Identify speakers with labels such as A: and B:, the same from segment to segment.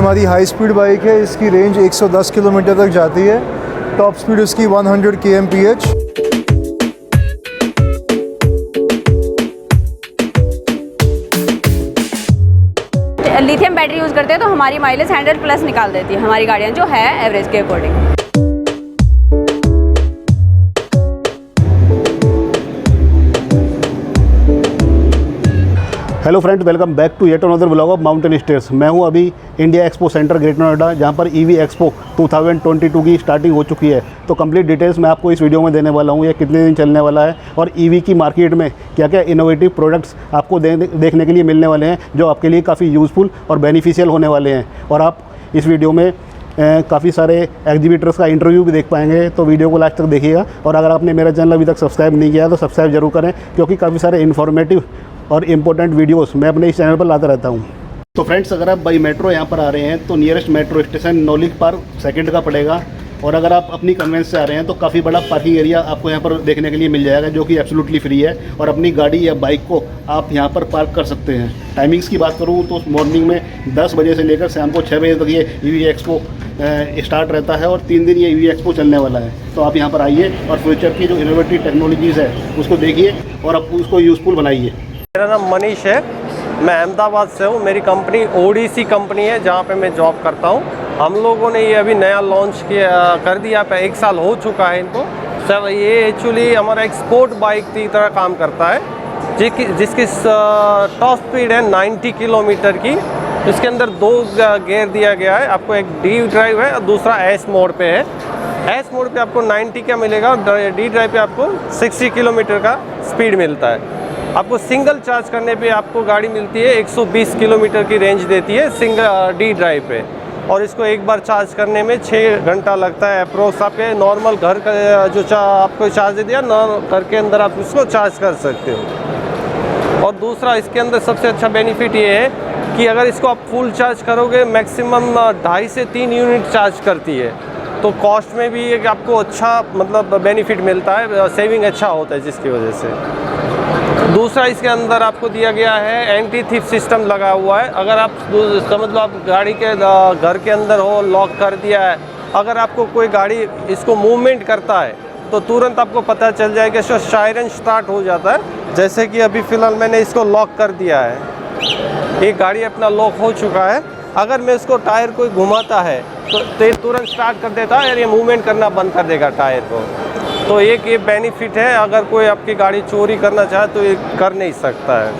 A: हमारी high speed bike है, इसकी रेंज 110 किलोमीटर तक जाती है। टॉप स्पीड इसकी 100 kmph।
B: लिथियम बैटरी यूज़ करते हैं तो हमारी माइलेज 100+ निकाल देती है हमारी गाड़ियाँ, जो है एवरेज के according.
C: Hello friend, welcome back to yet another vlog of mountain stairs. मैं हूं अभी India Expo Centre Greater Noida, जहां पर ईवी एक्सपो 2022 की स्टार्टिंग हो चुकी है। तो कंप्लीट डिटेल्स मैं आपको इस वीडियो में देने वाला हूं। ये कितने दिन चलने वाला है और ईवी की मार्केट में क्या क्या इनोवेटिव प्रोडक्ट्स आपको देखने के लिए मिलने वाले हैं, जो आपके लिए काफ़ी यूज़फुल और बेनिफिशियल होने वाले हैं। और आप इस वीडियो में काफ़ी सारे एग्जीबिटर्स का इंटरव्यू भी देख पाएंगे, तो वीडियो को लास्ट तक देखिएगा। और अगर आपने मेरा चैनल अभी तक सब्सक्राइब नहीं किया तो सब्सक्राइब जरूर करें, क्योंकि काफ़ी सारे इन्फॉर्मेटिव और इम्पोर्टेंट वीडियोस मैं अपने इस चैनल पर लाता रहता हूँ। तो फ्रेंड्स, अगर आप बाई मेट्रो यहाँ पर आ रहे हैं तो नियरेस्ट मेट्रो स्टेशन नौलिक पार्क सेकंड का पड़ेगा। और अगर आप अपनी कन्वेंस से आ रहे हैं तो काफ़ी बड़ा पार्किंग एरिया आपको यहाँ पर देखने के लिए मिल जाएगा, जो कि एब्सोल्युटली फ्री है। और अपनी गाड़ी या बाइक को आप यहाँ पर पार्क कर सकते हैं। टाइमिंग्स की बात करूँ तो मॉर्निंग में 10 बजे से लेकर शाम को 6 बजे तक ये ईवी एक्सपो स्टार्ट रहता है और 3 दिन ये ईवी एक्सपो चलने वाला है। तो आप यहाँ पर आइए और फ्यूचर की जो इनोवेटिव टेक्नोलॉजीज़ है उसको देखिए और आप उसको यूज़फुल बनाइए।
D: मेरा नाम मनीष है, मैं अहमदाबाद से हूँ। मेरी कंपनी ओडीसी कंपनी है, जहाँ पे मैं जॉब करता हूँ। हम लोगों ने ये अभी नया लॉन्च कर दिया, 1 साल हो चुका है इनको। सर, ये एक्चुअली हमारा एक स्पोर्ट बाइक की तरह काम करता है, जिसकी टॉप स्पीड है 90 किलोमीटर की। इसके अंदर 2 गेयर दिया गया है। आपको एक डी ड्राइव है और दूसरा एस मोड पे है। एस मोड पे आपको 90 का मिलेगा और डी ड्राइव पे आपको 60 किलोमीटर का स्पीड मिलता है। आपको सिंगल चार्ज करने पे आपको गाड़ी मिलती है 120 किलोमीटर की रेंज देती है सिंगल डी ड्राइव पे। और इसको एक बार चार्ज करने में 6 घंटा लगता है अप्रोक्स। आपके नॉर्मल घर का जो आपको चार्ज दे दिया ना, घर के अंदर आप उसको चार्ज कर सकते हो। और दूसरा, इसके अंदर सबसे अच्छा बेनिफिट ये है कि अगर इसको आप फुल चार्ज करोगे, मैक्सिमम 2.5 से 3 यूनिट चार्ज करती है। तो कॉस्ट में भी एक आपको अच्छा मतलब बेनिफिट मिलता है, सेविंग अच्छा होता है, जिसकी वजह से। दूसरा, इसके अंदर आपको दिया गया है एंटी थीफ सिस्टम लगा हुआ है। अगर आप समझ लो आप गाड़ी के घर के अंदर हो, लॉक कर दिया है, अगर आपको कोई गाड़ी इसको मूवमेंट करता है तो तुरंत आपको पता चल जाएगा, इसका सायरन स्टार्ट हो जाता है। जैसे कि अभी फ़िलहाल मैंने इसको लॉक कर दिया है, ये गाड़ी अपना लॉक हो चुका है। अगर मैं इसको टायर कोई घुमाता है तो तुरंत स्टार्ट कर देता है और ये मूवमेंट करना बंद कर देगा टायर को। तो एक ये बेनिफिट है, अगर कोई आपकी गाड़ी चोरी करना चाहे तो ये कर नहीं सकता है।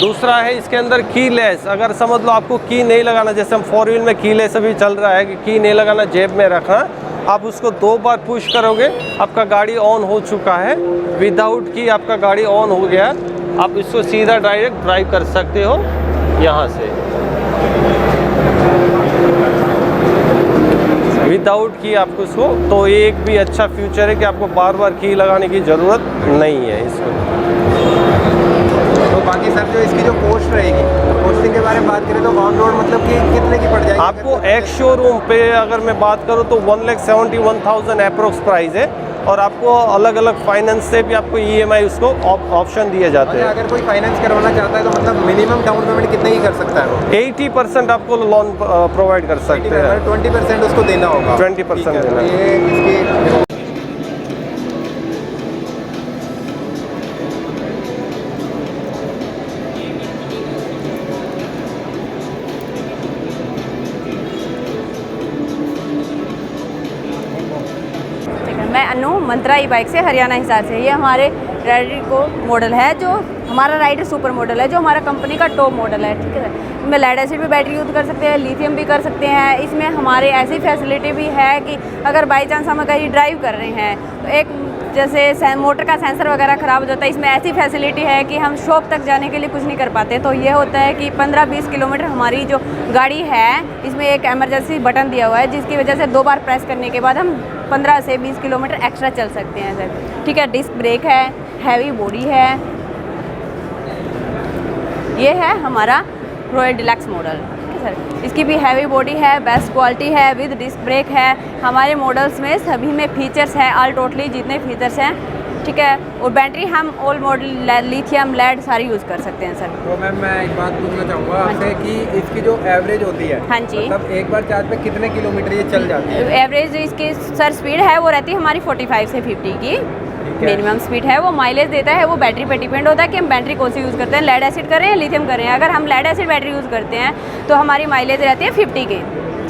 D: दूसरा है, इसके अंदर कीलेस। अगर समझ लो आपको की नहीं लगाना, जैसे हम 4 व्हील में कीलेस अभी चल रहा है कि की नहीं लगाना, जेब में रखना, आप उसको 2 बार पुश करोगे, आपका गाड़ी ऑन हो चुका है। विदाउट की आपका गाड़ी ऑन हो गया। आप इसको सीधा डायरेक्ट ड्राइव कर सकते हो यहाँ से, विदाउट की आपको इसको। तो ये एक भी अच्छा फ्यूचर है कि आपको बार बार की लगाने की ज़रूरत नहीं है इसको।
E: तो बाकी सर, जो इसकी जो कॉस्ट रहेगी, कॉस्टिंग के बारे में बात करें तो ऑन रोड मतलब कि कितने की पड़ जाएगी?
D: आपको एक शोरूम पे अगर मैं बात करूँ तो 1,71,000 अप्रोक्स प्राइस है। और आपको अलग अलग फाइनेंस से भी आपको EMI उसको ऑप्शन दिए जाते हैं।
E: अगर कोई फाइनेंस करवाना चाहता है तो मतलब मिनिमम डाउन पेमेंट कितने ही कर सकता है वो?
D: 80% आपको लोन प्रोवाइड कर सकते हैं।
E: 20% उसको देना होगा।
D: 20% देना।
E: ये इसकी
B: मैं अनु मंत्रा ई बाइक से, हरियाणा हिसार से। ये हमारे राइडर को मॉडल है, जो हमारा राइडर सुपर मॉडल है, जो हमारा कंपनी का टॉप मॉडल है। ठीक है, इसमें लेड एसिड भी बैटरी यूज़ कर सकते हैं, लिथियम भी कर सकते हैं। इसमें हमारे ऐसी फैसिलिटी भी है कि अगर बाई चांस हम कहीं ड्राइव कर रहे हैं तो एक जैसे मोटर का सेंसर वगैरह ख़राब हो जाता है, इसमें ऐसी फैसिलिटी है कि हम शॉप तक जाने के लिए कुछ नहीं कर पाते। तो ये होता है कि 15-20 किलोमीटर हमारी जो गाड़ी है, इसमें एक इमरजेंसी बटन दिया हुआ है, जिसकी वजह से 2 बार प्रेस करने के बाद हम 15 से 20 किलोमीटर एक्स्ट्रा चल सकते हैं सर। ठीक है, डिस्क ब्रेक है, हैवी बॉडी है। ये है हमारा रॉयल डिलक्स मॉडल। सर, इसकी भी हैवी बॉडी है, बेस्ट क्वालिटी है, विद डिस्क ब्रेक है। हमारे मॉडल्स में सभी में फीचर्स हैं, ऑल टोटली जितने फीचर्स हैं ठीक है। और बैटरी हम ऑल मॉडल लिथियम लेड सारी यूज़ कर सकते हैं सर।
E: तो मैम मैं एक बात पूछना चाहूँगा आपसे कि इसकी जो एवरेज होती है,
B: हाँ जी,
E: मतलब एक बार चार्ज पे कितने किलोमीटर ये चल जाती है?
B: एवरेज इसकी सर स्पीड है वो रहती है हमारी 45 से 50 की
E: है।
B: मिनिमम स्पीड है। वो माइलेज देता है वो बैटरी पे डिपेंड होता है कि हम बैटरी कौन सी यूज़ करते हैं, लेड एसिड कर रहे हैं या लिथियम कर रहे हैं। अगर हम लेड एसिड बैटरी यूज़ करते हैं तो हमारी माइलेज रहती है 50 की,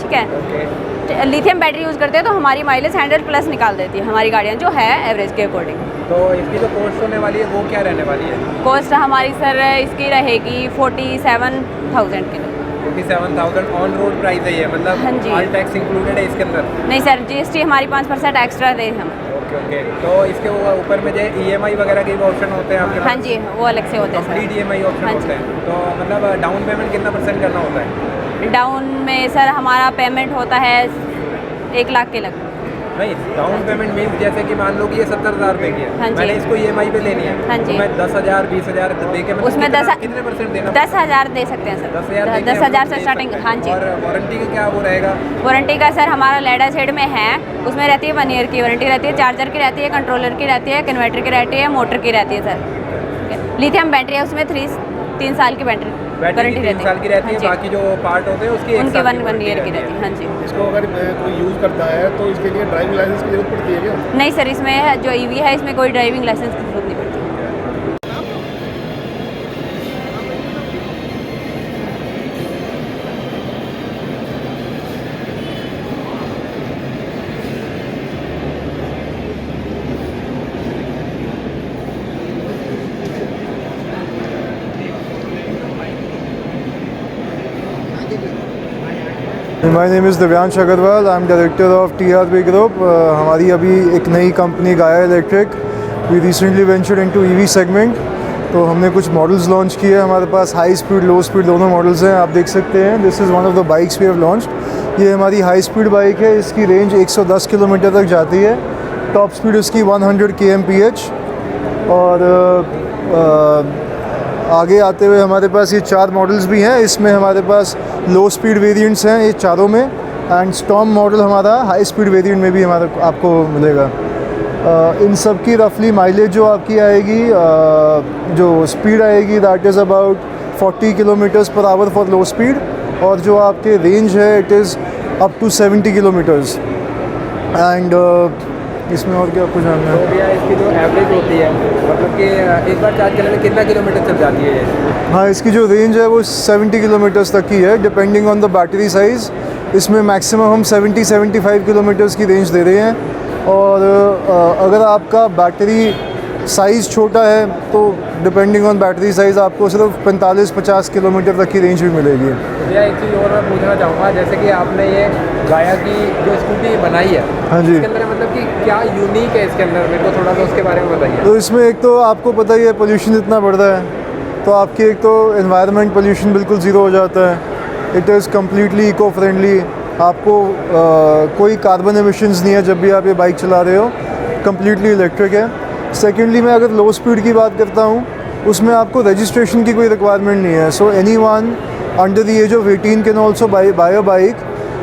B: ठीक है।
E: ओके।
B: लिथियम बैटरी यूज़ करते हैं तो हमारी माइलेज 100+ निकाल देती है हमारी गाड़ियाँ जो है एवरेज के अकॉर्डिंग।
E: तो इसकी जो कॉस्ट होने वाली है वो क्या रहने वाली है?
B: कॉस्ट हमारी सर इसकी रहेगी 47,000 किलो।
E: 47,000 ऑन रोड प्राइस है ये, मतलब
B: हाँ जी।
E: ऑल टैक्स इंक्लूडेड है इसके अंदर?
B: नहीं सर, GST हमारी 5% एक्स्ट्रा दे हम।
E: Okay okay. तो इसके ऊपर में जो EMI वगैरह के भी ऑप्शन होते हैं आपके पास?
B: हाँ जी, वो अलग से होते हैं
E: कंप्लीट
B: सर।
E: EMI ऑप्शन
B: हाँ जी।
E: होते हैं। तो मतलब डाउन पेमेंट कितना % करना होता है?
B: डाउन में सर हमारा पेमेंट होता है 1 लाख के लगभग।
E: नहीं, डाउन पेमेंट मीन्स जैसे कि मान लो कि ये 70,000 रुपये की
B: हाँ
E: है,
B: जी।
E: मैंने इसको EMI पे लेनी है,
B: हाँ
E: तो
B: जी।
E: मैं 10,000 20,000 दे के मतलब
B: उसमें
E: कितने % देना?
B: 10,000 दे सकते हैं सर।
E: 10,000 दे के
B: 10,000
E: हम
B: से
E: ले
B: स्टार्टिंग।
E: सकते हैं।
B: हाँ जी।
E: और वारंटी का क्या वो रहेगा?
B: वारंटी का सर हमारा लेडा सेड में है, उसमें रहती है 1 ईयर की वारंटी रहती है, चार्जर की रहती है, कंट्रोलर की रहती है, कन्वर्टर की रहती है, मोटर की रहती है सर। लिथियम बैटरी है उसमें 3 साल की बैटरी
E: बैटरी 3 साल की रहती है,
B: हाँ जी।
E: बाकी जो पार्ट होते हैं उसकी
B: उनकी 1
E: वारंटी
B: ईयर की
E: रहती
B: रहती है। हाँ जी।
C: इसको अगर कोई यूज़ करता है तो इसके लिए ड्राइविंग लाइसेंस की जरूरत पड़ती है क्या?
B: नहीं सर, इसमें जो EV है इसमें कोई ड्राइविंग लाइसेंस की जरूरत नहीं पड़ती।
A: My name is Divyansh Agrawal, I am director of TRB group. हमारी अभी एक नई company Gaia electric, we recently ventured into EV segment. तो हमने कुछ मॉडल्स लॉन्च किए हैं, हमारे पास हाई स्पीड लो स्पीड दोनों मॉडल्स हैं। आप देख सकते हैं this is one of the bikes we have launched. ये हमारी हाई स्पीड बाइक है, इसकी रेंज 110 किलोमीटर तक जाती है। टॉप स्पीड उसकी 100 kmph। और आगे आते हुए हमारे पास ये 4 मॉडल्स भी हैं। इसमें हमारे पास लो स्पीड वेरिएंट्स हैं ये चारों में, एंड स्टॉर्म मॉडल हमारा हाई स्पीड वेरिएंट में भी हमारा आपको मिलेगा। इन सब की रफली माइलेज जो आपकी आएगी, जो स्पीड आएगी that is about 40 kilometres per hour for low speed, और जो आपके रेंज है it is up to 70 kilometres. And इसमें और क्या आपको जानना है?
E: तो भैया इसकी जो एवरेज होती है, मतलब कि एक बार चार्ज करने में कितना किलोमीटर चल जाती है ये?
A: हाँ, इसकी जो रेंज है वो 70 किलोमीटर्स तक की है, depending on the battery size. इसमें मैक्सिमम हम 70-75 किलोमीटर्स की रेंज दे रहे हैं। और अगर आपका बैटरी साइज़ छोटा है तो डिपेंडिंग ऑन बैटरी साइज़ आपको सिर्फ 45-50 किलोमीटर तक की रेंज भी मिलेगी।
E: भैया एक चीज़ और मैं पूछना चाहूँगा, जैसे कि आपने ये गाया की जो स्कूटी बनाई है,
A: हाँ जी।
E: इसके अंदर मतलब कि क्या यूनिक है इसके अंदर, मेरे को थोड़ा सा उसके बारे में बताइए।
A: तो इसमें एक तो आपको पता ही है पोल्यूशन इतना बढ़ रहा है, तो आपकी एक तो एनवायरनमेंट पोल्यूशन बिल्कुल ज़ीरो हो जाता है। It is completely eco friendly. आपको कोई कार्बन एमिशंस नहीं है जब भी आप ये बाइक चला रहे हो, कम्प्लीटली इलेक्ट्रिक है। सेकेंडली मैं अगर लो स्पीड की बात करता हूँ, उसमें आपको रजिस्ट्रेशन की कोई रिक्वायरमेंट नहीं है। So anyone under the age of 18 can also buy a bike,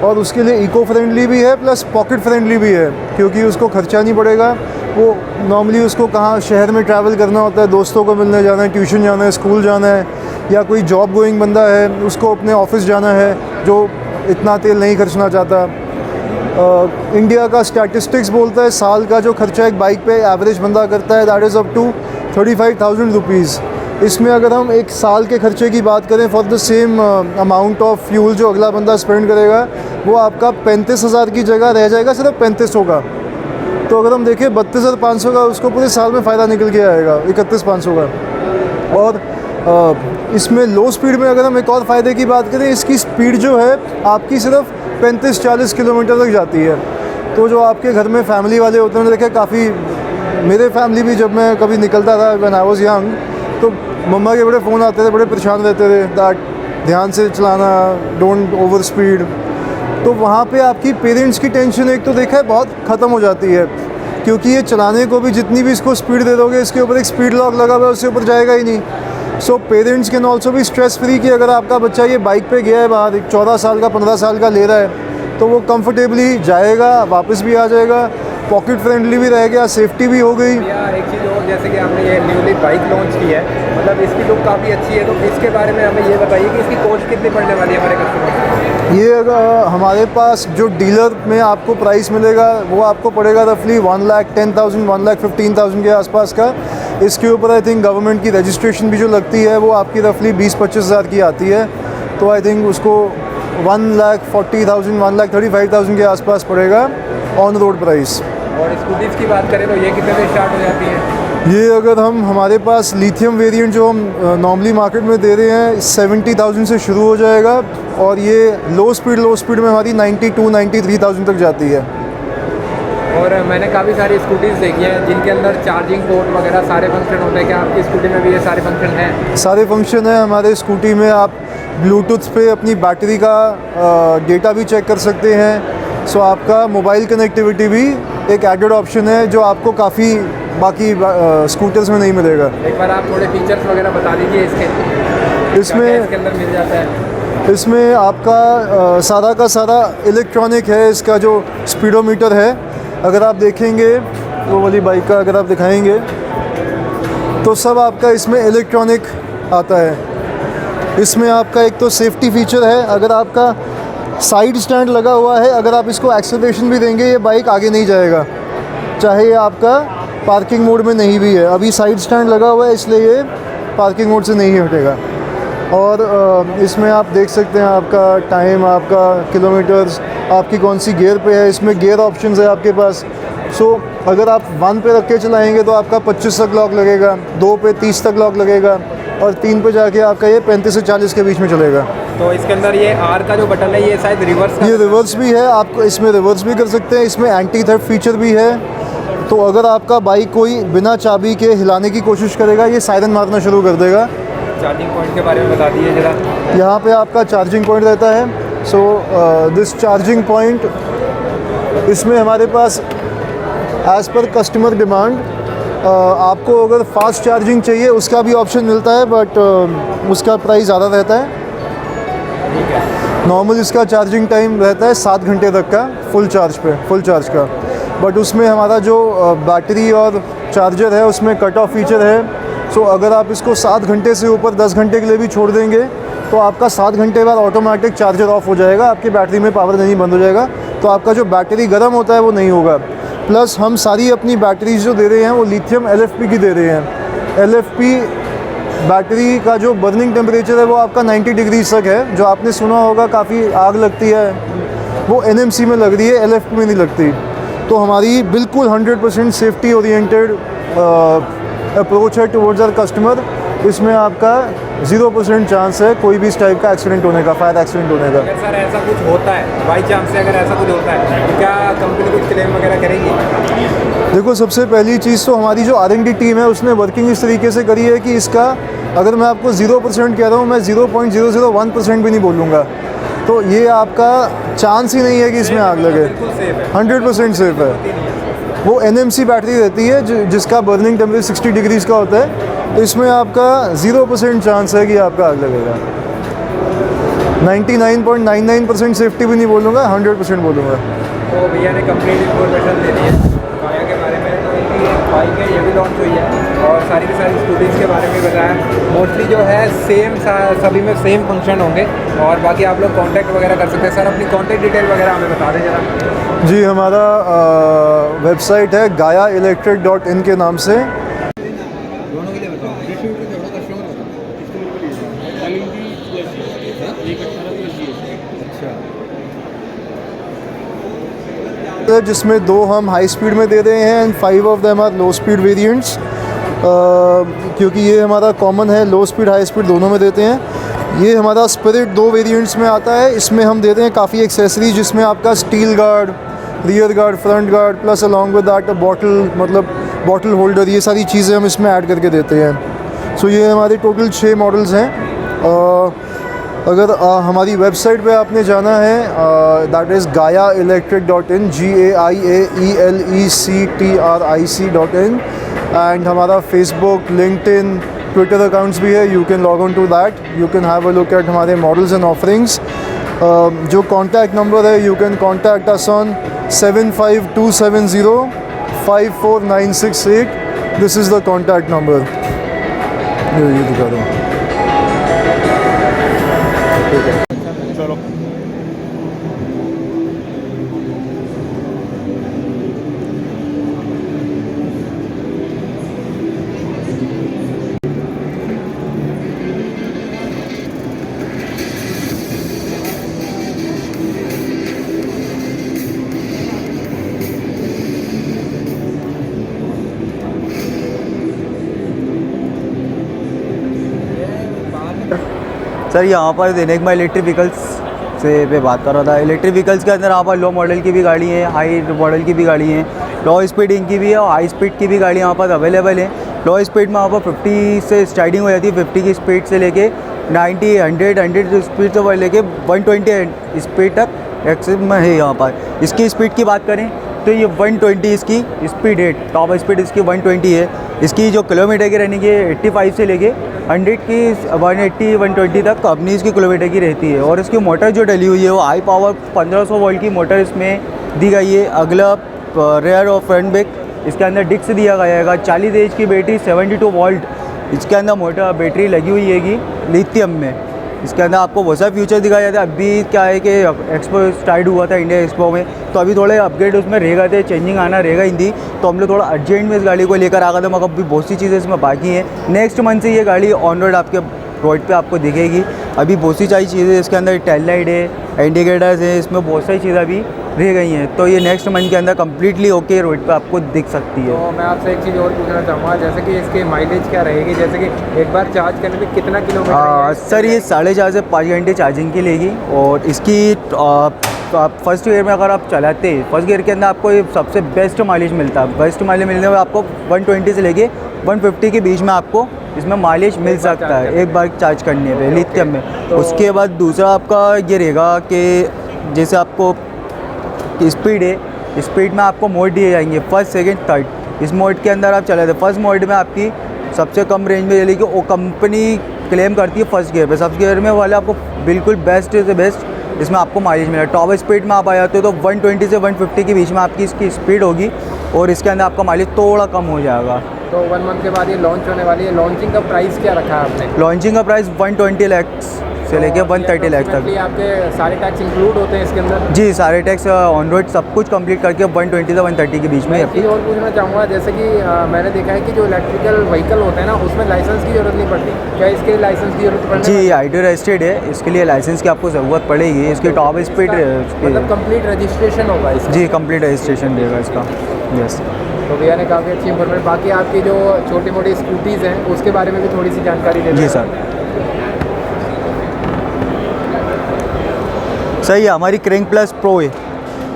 A: और उसके लिए इको फ्रेंडली भी है प्लस पॉकेट फ्रेंडली भी है, क्योंकि उसको खर्चा नहीं पड़ेगा। वो नॉर्मली उसको कहाँ शहर में ट्रैवल करना होता है, दोस्तों को मिलने जाना है, ट्यूशन जाना है, स्कूल जाना है, या कोई जॉब गोइंग बंदा है उसको अपने ऑफिस जाना है जो इतना तेल नहीं खर्चना चाहता। इंडिया का स्टैटिस्टिक्स बोलता है साल का जो खर्चा एक बाइक पे एवरेज बंदा करता है that is up to 35,000 rupees. इसमें अगर हम एक साल के खर्चे की बात करें for the same amount of fuel जो अगला बंदा स्पेंड करेगा, वो आपका 35,000 की जगह रह जाएगा सिर्फ 3500 का। तो अगर हम देखें 32,500 का उसको पूरे साल में फ़ायदा निकल के आएगा 31,500 का। और इसमें लो स्पीड में अगर हम एक और फ़ायदे की बात करें, इसकी स्पीड जो है आपकी सिर्फ 35-40 किलोमीटर तक जाती है। तो जो आपके घर में फैमिली वाले होते हैं, देखे काफ़ी, मेरे फैमिली भी जब मैं कभी निकलता था व्हेन आई वाज यंग, तो मम्मा के बड़े फ़ोन आते थे, बड़े परेशान रहते थे दैट ध्यान से चलाना, डोंट ओवर स्पीड। तो वहाँ पे आपकी पेरेंट्स की टेंशन एक तो देखा है बहुत ख़त्म हो जाती है, क्योंकि ये चलाने को भी जितनी भी इसको स्पीड दे दोगे, इसके ऊपर एक स्पीड लॉक लगा हुआ है, उससे ऊपर जाएगा ही नहीं। सो पेरेंट्स कैन ऑल्सो भी स्ट्रेस फ्री कि अगर आपका बच्चा ये बाइक पे गया है बाहर, 14 साल का 15 साल का ले रहा है, तो वो कंफर्टेबली जाएगा, वापस भी आ जाएगा, पॉकेट फ्रेंडली भी रह गया, सेफ्टी भी हो गई।
E: या एक चीज़ और, जैसे कि आपने ये न्यूली बाइक लॉन्च की है, मतलब इसकी लुक काफ़ी अच्छी है, तो इसके बारे में हमें ये बताइए कि इसकी कॉस्ट कितनी पड़ने वाली है हमारे कस्टमर।
A: ये अगर हमारे पास जो डीलर में आपको प्राइस मिलेगा वो आपको पड़ेगा रफली 1,10,000 1,15,000 के आसपास का। इसके ऊपर आई थिंक गवर्नमेंट की रजिस्ट्रेशन भी जो लगती है वो आपकी रफली 20-25 हज़ार की आती है, तो आई थिंक उसको 1,40,000 1,35,000 के आसपास पड़ेगा ऑन रोड प्राइस।
E: और स्कूटीज़ की बात करें तो ये कितने से स्टार्ट हो जाती है?
A: ये अगर हम हमारे पास लिथियम वेरिएंट जो हम नॉर्मली मार्केट में दे रहे हैं 70,000 से शुरू हो जाएगा, और ये लो स्पीड में हमारी 92-93,000 तक जाती है।
E: और मैंने काफ़ी सारी स्कूटीज़ देखी हैं जिनके अंदर चार्जिंग पोर्ट वगैरह सारे फंक्शन होते हैं, क्या आपकी स्कूटी में भी ये सारे फंक्शन हैं?
A: सारे फंक्शन है हमारे स्कूटी में। आप ब्लूटूथ पे अपनी बैटरी का डेटा भी चेक कर सकते हैं। सो आपका मोबाइल कनेक्टिविटी भी एक एडेड ऑप्शन है जो आपको काफ़ी बाकी स्कूटर्स में नहीं मिलेगा।
E: एक बार आप थोड़े फीचर्स वगैरह बता दीजिए इसके।
A: इसमें
E: इसके अंदर मिल जाता है?
A: इसमें आपका सारा का सारा इलेक्ट्रॉनिक है। इसका जो स्पीडोमीटर है, अगर आप देखेंगे वो वाली बाइक का अगर आप दिखाएंगे तो सब आपका इसमें इलेक्ट्रॉनिक आता है। इसमें आपका एक तो सेफ्टी फीचर है, अगर आपका साइड स्टैंड लगा हुआ है, अगर आप इसको एक्सेलरेशन भी देंगे ये बाइक आगे नहीं जाएगा, चाहे ये आपका पार्किंग मोड में नहीं भी है। अभी साइड स्टैंड लगा हुआ है इसलिए ये पार्किंग मोड से नहीं हटेगा। और इसमें आप देख सकते हैं आपका टाइम, आपका किलोमीटर्स, आपकी कौन सी गियर पे है। इसमें गियर ऑप्शंस है आपके पास। सो अगर आप 1 पे रख के चलाएंगे तो आपका 25 तक लॉक लगेगा, 2 पे 30 तक लॉक लगेगा, और 3 पे जाके आपका ये 35 से 40 के बीच में चलेगा।
E: तो इसके अंदर ये आर का जो बटन है ये शायद रिवर्स का,
A: ये रिवर्स भी है, आप इसमें रिवर्स भी कर सकते हैं। इसमें एंटी थेफ्ट फीचर भी है, तो अगर आपका बाइक कोई बिना चाबी के हिलाने की कोशिश करेगा ये सायरन मारना शुरू कर देगा।
E: चार्जिंग पॉइंट के बारे में बता दीजिए ज़रा।
A: यहाँ पे आपका चार्जिंग पॉइंट रहता है। सो दिस चार्जिंग पॉइंट, इसमें हमारे पास एज़ पर कस्टमर डिमांड आपको अगर फास्ट चार्जिंग चाहिए उसका भी ऑप्शन मिलता है, बट उसका प्राइस ज़्यादा रहता है। नॉर्मल इसका चार्जिंग टाइम रहता है 7 घंटे तक का फुल चार्ज का, बट उसमें हमारा जो बैटरी और चार्जर है उसमें कट ऑफ फीचर है। सो अगर आप इसको 7 घंटे से ऊपर 10 घंटे के लिए भी छोड़ देंगे तो आपका 7 घंटे बाद ऑटोमेटिक चार्जर ऑफ हो जाएगा, आपकी बैटरी में पावर नहीं बंद हो जाएगा, तो आपका जो बैटरी गर्म होता है वो नहीं होगा। प्लस हम सारी अपनी बैटरीज जो दे रहे हैं वो लिथियम LFP की दे रहे हैं। LFP बैटरी का जो बर्निंग टेम्परेचर है वो आपका 90 डिग्री तक है। जो आपने सुना होगा काफ़ी आग लगती है, वो NMC में लग रही है, LFP में नहीं लगती। तो हमारी बिल्कुल 100% सेफ्टी ओरिएंटेड अप्रोच है टुवर्ड्स आवर कस्टमर। इसमें आपका 0% चांस है कोई भी इस टाइप का एक्सीडेंट होने का, फायर एक्सीडेंट होने का।
E: अगर सर ऐसा कुछ होता है बाई चांस से, अगर ऐसा कुछ होता है तो क्या कंपनी कुछ क्लेम वगैरह करेगी?
A: देखो, सबसे पहली चीज़ तो हमारी जो R&D टीम है उसने वर्किंग इस तरीके से करी है कि इसका अगर मैं आपको 0% कह रहा हूँ, मैं 0.001% भी नहीं बोलूँगा, तो ये आपका चांस ही नहीं है कि इसमें आग लगे। 100% सेफ है। वो NMC बैटरी रहती है जिसका बर्निंग टेम्परेचर 60 डिग्रीज़ का होता है, तो इसमें आपका 0% चांस है कि आपका आग लगेगा। 99.99% सेफ्टी भी नहीं बोलूँगा, 100% बोलूँगा।
E: तो भैया ने कंप्लीट इन्फॉर्मेशन दे दी है गाया के बारे में, तो इनकी बाइक है ये भी लॉन्च हुई है, और सारी की सारी स्कूटीज़ के बारे में बताया। मोस्टली जो है सेम सभी में सेम फंक्शन होंगे, और बाकी आप लोग कांटेक्ट वगैरह कर सकते हैं। सर अपनी कांटेक्ट डिटेल वगैरह हमें बता दें जरा।
A: जी, हमारा वेबसाइट है gayaelectric.in के नाम से।
E: दोनों के लिए बताओ।
A: जिसमें 2 हम हाई स्पीड में दे रहे हैं and 5 of them are low speed variants, क्योंकि ये हमारा कॉमन है, लो स्पीड हाई स्पीड दोनों में देते हैं। ये हमारा स्पिरिट 2 वेरिएंट्स में आता है। इसमें हम देते हैं काफ़ी एक्सेसरीज, जिसमें आपका steel guard, rear guard, front guard, plus along with that bottle holder, ये सारी चीज़ें हम इसमें ऐड करके देते हैं। सो ये हमारे टोटल 6 मॉडल्स हैं। अगर हमारी वेबसाइट पे आपने जाना है, that is gayaelectric.in, GAIAELECTRIC.in, and हमारा फेसबुक, लिंक्डइन, ट्विटर अकाउंट्स भी है। You can log on to that, you can have a look at हमारे मॉडल्स एंड ऑफरिंग्स। जो कॉन्टैक्ट नंबर है, you can contact us on 75270-54968. This is the contact number. ये दिखा दो।
C: चलो
F: सर यहाँ पर देने मैं इलेक्ट्रिक व्हीकल्स से पे बात कर रहा था। इलेक्ट्रिक व्हीकल्स के अंदर यहाँ पर लो मॉडल की भी गाड़ी है, हाई मॉडल की भी गाड़ी है, लो स्पीड इनकी भी है और हाई स्पीड की भी गाड़ी यहाँ पर अवेलेबल है। लो स्पीड में यहाँ पर 50 से स्टार्टिंग हो जाती है, 50 की स्पीड से लेके 90, 100 स्पीड से लेके 120 स्पीड तक एक्सेस में है। यहाँ पर इसकी स्पीड की बात करें तो ये 120 इसकी स्पीड है, टॉप स्पीड इसकी 120 है। इसकी जो किलोमीटर की रनिंग है 85 से लेके 100 की 180 120 तक अपनी इसकी किलोमीटर की रहती है। और इसकी मोटर जो डली हुई है वो हाई पावर 1500 वोल्ट की मोटर इसमें दी गई है। अगला रेयर और फ्रंट ब्रेक इसके अंदर डिस्क दिया गया है। 40 एच की बैटरी 72 वोल्ट इसके अंदर मोटर बैटरी लगी हुई हैगी लिथियम में। इसके अंदर आपको बहुत सारे फ्यूचर दिखाया जाता है। अभी क्या है कि एक्सपो स्टार्ट हुआ था इंडिया एक्सपो में, तो अभी थोड़े अपग्रेड उसमें रह गए थे, चेंजिंग आना रहेगा हिंदी, तो हम लोग थोड़ा अर्जेंट में इस गाड़ी को लेकर आ गए थे, मगर अभी बहुत सी चीज़ें इसमें बाकी हैं। नेक्स्ट मंथ से ये गाड़ी ऑन रोड आपके रोड पे आपको दिखेगी। अभी बहुत सी सारी चीज़ें इसके अंदर, टेल लाइट है, इंडिकेटर्स है, इसमें बहुत सारी चीज़ें अभी रह गई हैं। तो ये नेक्स्ट मंथ के अंदर कम्प्लीटली ओके रोड पे आपको दिख सकती है।
E: तो मैं आपसे एक चीज़ और पूछना चाहूँगा, जैसे कि इसके माइलेज क्या रहेगी, जैसे कि एक बार चार्ज करने में कितना किलोमीटर?
F: सर ये 4.5 से 5 घंटे चार्जिंग की लेगी। और इसकी फर्स्ट गियर में अगर आप चलाते हैं, फर्स्ट गियर के अंदर आपको ये सबसे बेस्ट माइलेज मिलता है। बेस्ट माइलेज मिलने में आपको 120 से लेके 150 के बीच में आपको इसमें माइलेज मिल सकता है एक बार चार्ज करने पे लिथियम में। उसके बाद दूसरा आपका ये रहेगा कि जैसे आपको स्पीड है, स्पीड में आपको मोड दिए जाएंगे, फर्स्ट सेकंड थर्ड। इस मोड के अंदर आप चलाते हैं, फर्स्ट मोड में आपकी सबसे कम रेंज में चलेगी, वो कंपनी क्लेम करती है फर्स्ट गियर पे। फर्स्ट गियर में वाले आपको बिल्कुल बेस्ट से बेस्ट इसमें आपको माइलेज मिलेगा। टॉप स्पीड में आप आ जाते हो तो 120 से 150 के बीच में आपकी इसकी स्पीड होगी और इसके अंदर आपका माइलेज थोड़ा कम हो जाएगा।
E: तो 1 मंथ के बाद ये लॉन्च होने वाली है। लॉन्चिंग का प्राइस क्या रखा है आपने?
F: लॉन्चिंग का प्राइस 120 लाख से लेके 130 लाख तक।
E: आपके सारे टैक्स इंक्लूड होते हैं इसके अंदर?
F: जी, सारे टैक्स ऑन रोड सब कुछ कंप्लीट करके 120 से 130 के बीच में।
E: एक चीज़ और पूछना चाहूँगा, जैसे कि मैंने देखा है कि जो इलेक्ट्रिकल व्हीकल होते हैं ना, उसमें लाइसेंस की ज़रूरत नहीं पड़ती, क्या इसके लिए लाइसेंस की ज़रूरत पड़ती?
F: जी, आईटी रजिस्टर्ड है, इसके लिए लाइसेंस की आपको ज़रूरत पड़ेगी। इसकी टॉप स्पीड
E: मतलब कंप्लीट रजिस्ट्रेशन होगा इसका?
F: जी, कंप्लीट रजिस्ट्रेशन रहेगा इसका। यस,
E: तो भैया ने काफ़ी अच्छी इन्फॉर्मेशन। बाकी आपकी जो छोटी मोटी स्कूटीज़ हैं उसके बारे में भी थोड़ी सी जानकारी दे दें।
F: जी सर। सही है, हमारी क्रैंक प्लस प्रो है,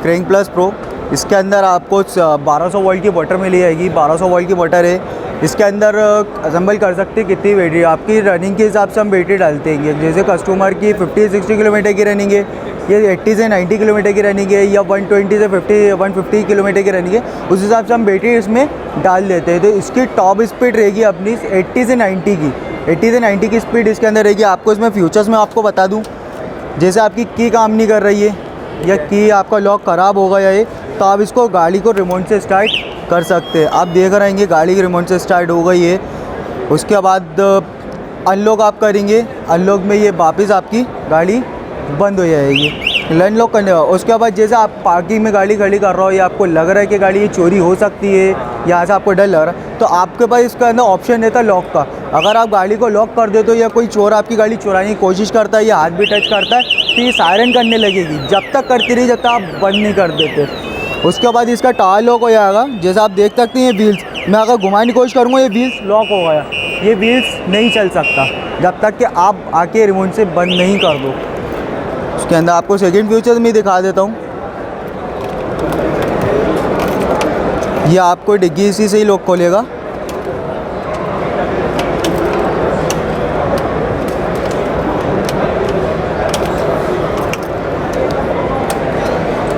F: क्रैंक प्लस प्रो। इसके अंदर आपको 1200 वोल्ट की मोटर मिली जाएगी। 1200 वोल्ट की मोटर है। इसके अंदर असेंबल कर सकते हैं कितनी बैटरी, आपकी रनिंग के हिसाब से हम बैटरी डालते हैं। जैसे कस्टमर की 50-60 किलोमीटर की रनिंग है, ये 80 से 90 किलोमीटर की रनिंग है, या 120 से 150 किलोमीटर की रनिंग है, उस हिसाब से हम बैटरी इसमें डाल देते हैं। तो इसकी टॉप स्पीड रहेगी अपनी 80 से 90 की, 80 से 90 की स्पीड इसके अंदर रहेगी। आपको इसमें फीचर्स में आपको बता दूँ, जैसे आपकी की काम नहीं कर रही है या की आपका लॉक ख़राब हो गया है, तो आप इसको गाड़ी को रिमोट से स्टार्ट कर सकते हैं। आप देख रहेंगे गाड़ी की रिमोट से स्टार्ट हो गई है। उसके बाद अनलॉक आप करेंगे, अनलॉक में ये वापस आपकी गाड़ी बंद हो जाएगी अनलॉक करने का। उसके बाद जैसे आप पार्किंग में गाड़ी खड़ी कर रहे हो या आपको लग रहा है कि गाड़ी ये चोरी हो सकती है, यहाँ से आपको डर लग रहा है, तो आपके पास इसका अंदर ऑप्शन रहता है लॉक का। अगर आप गाड़ी को लॉक कर देते हो या कोई चोर आपकी गाड़ी चुराने की कोशिश करता है या हाथ भी टच करता है, तो ये सायरन करने लगेगी, जब तक करती रही जब तक आप बंद नहीं कर देते। उसके बाद इसका टायर लॉक हो जाएगा। जैसे आप देख सकते हैं ये व्हील्स, मैं अगर घुमाने की कोशिश करूँगा ये व्हील्स लॉक हो गया, ये व्हील्स नहीं चल सकता जब तक कि आप आके रिमोट से बंद नहीं कर दो। उसके अंदर आपको सेकंड फीचर में दिखा देता हूँ। ये आपको डिग्गी इसी से ही लॉक खोलेगा।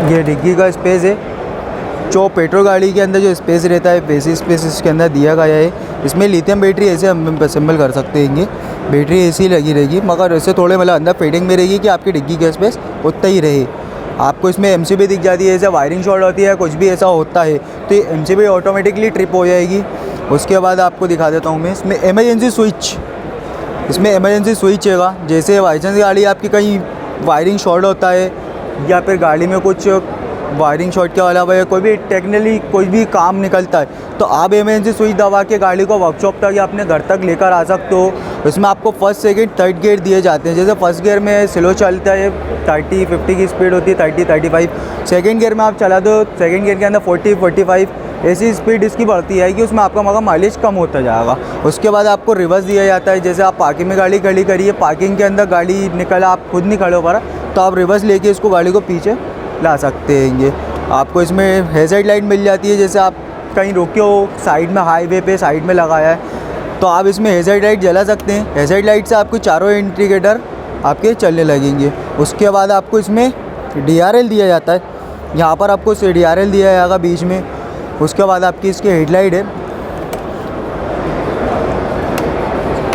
F: ये डिग्गी का स्पेस है, जो पेट्रोल गाड़ी के अंदर जो स्पेस रहता है वैसे स्पेस इसके अंदर दिया गया है। इसमें लिथियम बैटरी ऐसे हम असेंबल कर सकते हैं, बैटरी ऐसी लगी रहेगी, मगर ऐसे थोड़े मतलब अंदर फिटिंग में रहेगी कि आपकी डिग्गी का स्पेस उतना ही रहे। आपको इसमें MCB दिख जाती है, जैसे वायरिंग शॉर्ट होती है, कुछ भी ऐसा होता है तो ये MCB ऑटोमेटिकली ट्रिप हो जाएगी। उसके बाद आपको दिखा देता हूँ मैं, इसमें इमरजेंसी स्विच, इसमें इमरजेंसी स्विच हैगा। जैसे बाई चांस गाड़ी आपकी कहीं वायरिंग शॉर्ट होता है या फिर गाड़ी में कुछ वायरिंग शॉर्ट के अलावा या कोई भी टेक्निकली कोई भी काम निकलता है तो आप इमरजेंसी स्विच दबा के गाड़ी को वर्कशॉप तक या अपने घर तक लेकर आ सकते हो। इसमें आपको फर्स्ट सेकंड थर्ड गियर दिए जाते हैं। जैसे फर्स्ट गियर में स्लो चलता है, 30-50 की स्पीड होती है, 30-35। सेकंड गियर में आप चला दो, सेकंड गियर के अंदर 40-45 ऐसी स्पीड इसकी बढ़ती है कि उसमें आपका मगर माइलेज कम होता जाएगा। उसके बाद आपको रिवर्स दिया जाता है। जैसे आप पार्किंग में गाड़ी खड़ी करिए, पार्किंग के अंदर गाड़ी निकला, आप खुद नहीं खड़े हो पा रहा तो आप रिवर्स लेके इसको गाड़ी को पीछे ला सकते हैं। ये आपको इसमें हेडलाइट लाइट मिल जाती है। जैसे आप कहीं रुके हो साइड में, हाईवे पे साइड में लगाया है तो आप इसमें हेडलाइट लाइट जला सकते हैं। हेडलाइट लाइट से आपको चारों इंडिकेटर आपके चलने लगेंगे। उसके बाद आपको इसमें DRL दिया जाता है, यहाँ पर आपको DRL दिया जाएगा बीच में। उसके बाद आपकी इसकी हेडलाइट है,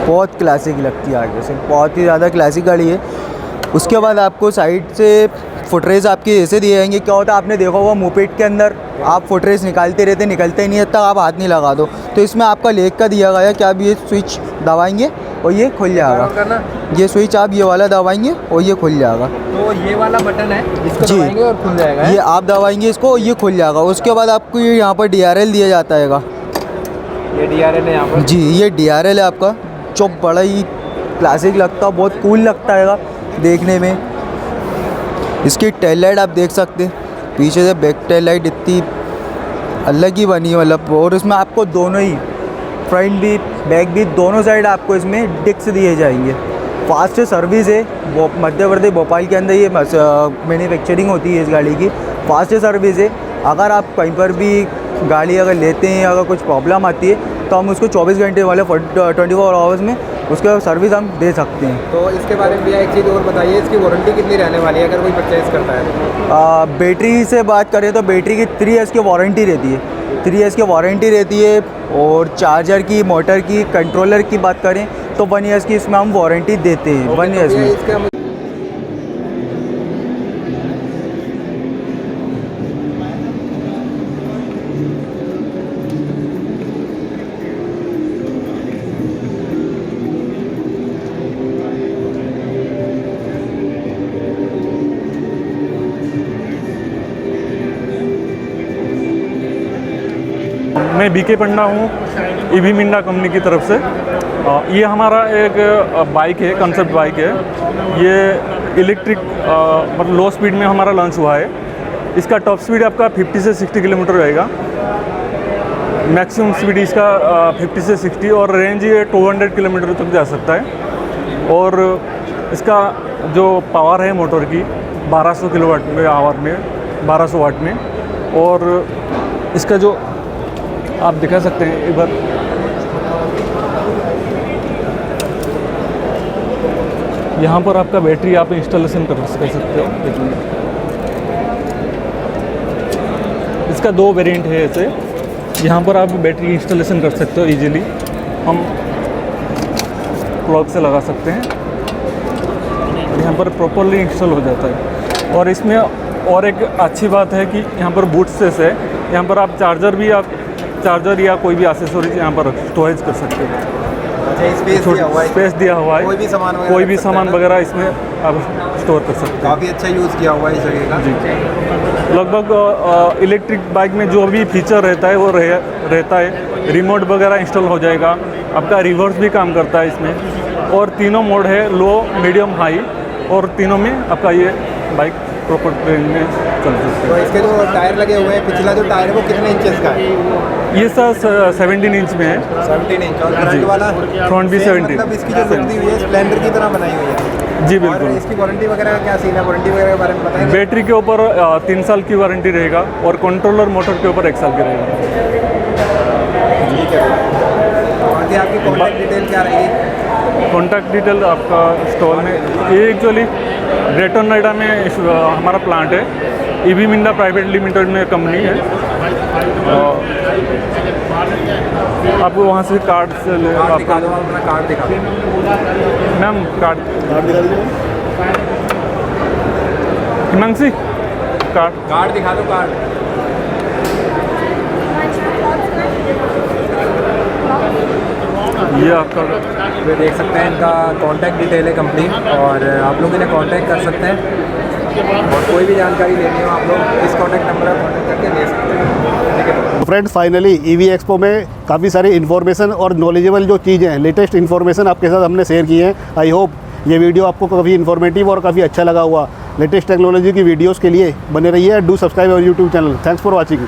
F: बहुत क्लासिक लगती है आगे से, बहुत ही ज़्यादा क्लासिक गाड़ी है। उसके बाद आपको साइड से फुटरेस आपके ऐसे दिए जाएंगे। क्या होता है आपने देखा होगा मोपेड के अंदर आप फुटरेस निकालते रहते, निकलते नहीं है तब आप हाथ नहीं लगा दो, तो इसमें आपका लेग का दिया गया कि आप ये स्विच दबाएंगे और ये खुल जाएगा। ये स्विच आप ये वाला दबाएंगे और ये खुल जाएगा।
E: तो ये वाला बटन है, इसको
F: जी,
E: दबाएंगे और खुल जाएगा।
F: ये आप दबाएंगे इसको और ये खुल जाएगा। उसके बाद आपको ये यहाँ पर DRL दिया जाता है।
E: ये DRL है यहाँ पर
F: जी, ये DRL है आपका, जो बड़ा ही क्लासिक लगता है, बहुत कूल लगता है देखने में। इसकी टेल लाइट आप देख सकते हैं, पीछे से बैक टेल लाइट इतनी अलग ही बनी है मतलब। और इसमें आपको दोनों ही फ्रंट भी बैक भी दोनों साइड आपको इसमें डिस्क दिए जाएंगे। फास्ट सर्विस है, वो मध्य प्रदेश भोपाल के अंदर ये मैन्युफैक्चरिंग होती है इस गाड़ी की। फास्ट सर्विस है, अगर आप कहीं पर भी गाड़ी अगर लेते हैं, अगर कुछ प्रॉब्लम आती है तो हम उसको 24 घंटे वाले 24 आवर्स में उसका सर्विस हम दे सकते हैं।
E: तो इसके बारे में भैया एक चीज़ और बताइए, इसकी वारंटी कितनी रहने वाली है अगर कोई परचेज़ करता है?
F: बैटरी से बात करें तो बैटरी की 3 ईयर्स की वारंटी रहती है, 3 ईयर्स की वारंटी रहती है। और चार्जर की, मोटर की, कंट्रोलर की बात करें तो 1 ईयर्स की इसमें हम वारंटी देते हैं। 1 ईयर्स में
E: इसका
G: मैं BK पंडा हूँ, EV मिंडा कंपनी की तरफ से। ये हमारा एक बाइक है, कंसेप्ट बाइक है। ये इलेक्ट्रिक मतलब लो स्पीड में हमारा लॉन्च हुआ है। इसका टॉप स्पीड आपका 50 से 60 किलोमीटर रहेगा, मैक्सिमम स्पीड इसका 50 से 60 और रेंज ये 200 किलोमीटर तक जा सकता है। और इसका जो पावर है मोटर की 1200 किलोवाट में आवर में, 1200 वाट में। और इसका जो आप दिखा सकते हैं एक बार, यहाँ पर आपका बैटरी आप इंस्टॉलेशन कर सकते हो। इसका 2 वेरिएंट है ऐसे, यहाँ पर आप बैटरी इंस्टॉलेशन कर सकते हो इजीली। हम प्लग से लगा सकते हैं, यहाँ पर प्रॉपरली इंस्टॉल हो जाता है। और इसमें और एक अच्छी बात है कि यहाँ पर बूट स्पेस है, यहाँ पर आप चार्जर या कोई भी एक्सेसरीज यहाँ पर स्टोरेज कर सकते हो। स्पेस दिया हुआ है, कोई भी सामान वगैरह इसमें आप स्टोर कर सकते हैं।
E: काफ़ी अच्छा यूज़ किया हुआ है इस जगह का।
G: जी, लगभग इलेक्ट्रिक बाइक में जो भी फीचर रहता है वो रहता है। रिमोट वगैरह इंस्टॉल हो जाएगा, आपका रिवर्स भी काम करता है इसमें। और तीनों मोड है, लो, मीडियम, हाई, और तीनों में आपका ये बाइक प्रॉपर ट्रेन में चल सकते
E: तो
G: हैं।
E: इसके जो टायर लगे हुए हैं, पिछला जो टायर है वो कितने इंचेस का है?
G: ये सर 17 इंच में है।
E: 17 इंच। और फ्रंट वाला?
G: फ्रंट भी 17।
E: मतलब इसकी जो लुक दी हुई है स्प्लेंडर की तरह बनाई हुई है।
G: जी
E: और
G: बिल्कुल।
E: इसकी वारंटी वगैरह का क्या सीन है? वारंटी वगैरह के बारे में बताएंगे?
G: बैटरी के ऊपर 3 साल की वारंटी रहेगा और कंट्रोलर मोटर के ऊपर 1 साल की रहेगा।
E: ठीक है। बाकी आपकी कॉन्टैक्ट डिटेल क्या रहेगी?
G: कॉन्टैक्ट डिटेल आपका स्टॉल में, ये एक्चुअली ग्रेटर नोएडा में हमारा प्लांट है। EV मिंडा प्राइवेट लिमिटेड में कंपनी है। आपको वहाँ से कार्ड से
E: कार्ड दिखा दो, अपना कार्ड दिखा दो।
G: मैम कार्ड दिखा दीजिए। हिमांशी कार्ड।
E: कार्ड दिखा दो, कार्ड।
G: ये आपका
E: ये देख सकते हैं, इनका कॉन्टैक्ट डिटेल है कंप्लीट, और आप लोग इन्हें कॉन्टैक्ट कर सकते हैं, और कोई भी जानकारी लेनी हो आप लोग इस कॉन्टैक्ट नंबर पर कॉन्टैक्ट करके ले सकते हैं। ठीक है।
C: तो फ्रेंड्स फाइनली ईवी एक्सपो में काफ़ी सारी इन्फॉर्मेशन और नॉलेजेबल जो चीज़ें हैं, लेटेस्ट इन्फॉर्मेशन आपके साथ हमने शेयर की है। आई होप ये वीडियो आपको काफ़ी इन्फॉर्मेटिव और काफ़ी अच्छा लगा हुआ। लेटेस्ट टेक्नोलॉजी की वीडियोस के लिए बने रहिए। Do subscribe our YouTube channel. Thanks for watching.